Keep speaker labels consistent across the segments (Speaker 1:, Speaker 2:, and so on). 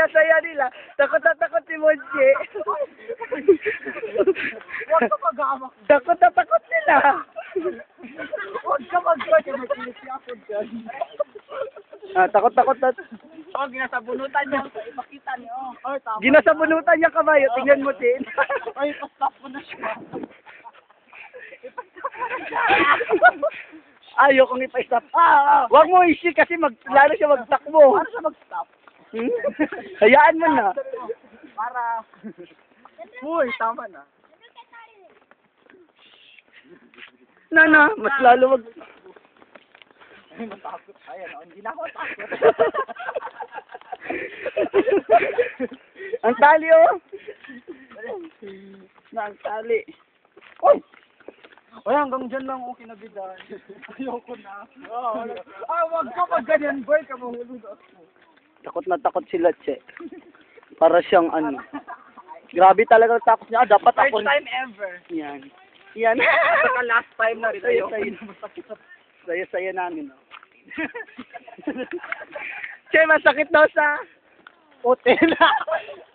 Speaker 1: saya-saya nila. Takot na takot si Monche.
Speaker 2: Huwag ka mag-amak.
Speaker 1: Takot na takot sila.
Speaker 2: Huwag ka mag-amak. Nagkilis siya ako dyan.
Speaker 1: Takot-takot na.
Speaker 2: Oh, ginasabunutan niya. Ipakita niyo. Oh, tama.
Speaker 1: Ginasabunutan niya kabayo. Tingnan mo, Tin.
Speaker 2: Ay, pa-stop mo na siya.
Speaker 1: Ayokong ipa-stop. Huwag mo i-shake kasi lalo siya magtakbo.
Speaker 2: Para siya mag-stop.
Speaker 1: Hayaan mo na.
Speaker 2: Para... Uy, tama na.
Speaker 1: Mas lalo
Speaker 2: Ay, matakot. Ayan, hindi na ako takot.
Speaker 1: Ang tali, oh. Ang tali.
Speaker 2: Uy! Uy, hanggang dyan lang ako kinabidan. Ayoko na. Wag ka pag ganyan, boy. Kamahulog ako.
Speaker 1: Takot sila, Che. Para siyang ano. Grabe talaga ang takot niya. Dapat ako.
Speaker 2: First time ever.
Speaker 1: Yan.
Speaker 2: Saka last time na rin.
Speaker 1: Saya namin, oh. Che, masakit daw sa hotel.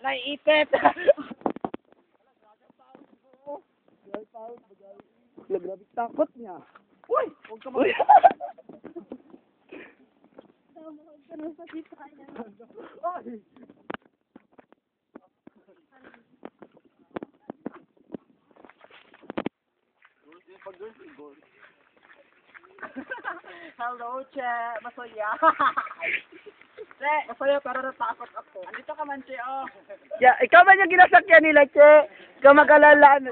Speaker 2: Naiipit.
Speaker 1: Grabe takot niya.
Speaker 2: Uy! Huwag ka mag- Hello, Che. Masaya. Che, masaya pero natakot ako. Andito ka man, Che, oh.
Speaker 1: Yeah, ikaw man yung ginasakyan nila, Che. Ikaw mag-alala.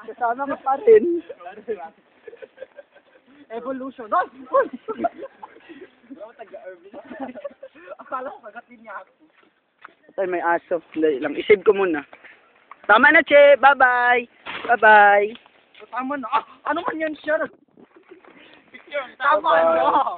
Speaker 1: Kasama ka pa rin.
Speaker 2: Evolution. No! Uy! Akala ko kagatin niya ako.
Speaker 1: Ay, may aso. Dali lang. Isave ko muna. Tama na, Che. Bye-bye. Bye-bye.
Speaker 2: Tama na. Ano man yan siya? Tama na.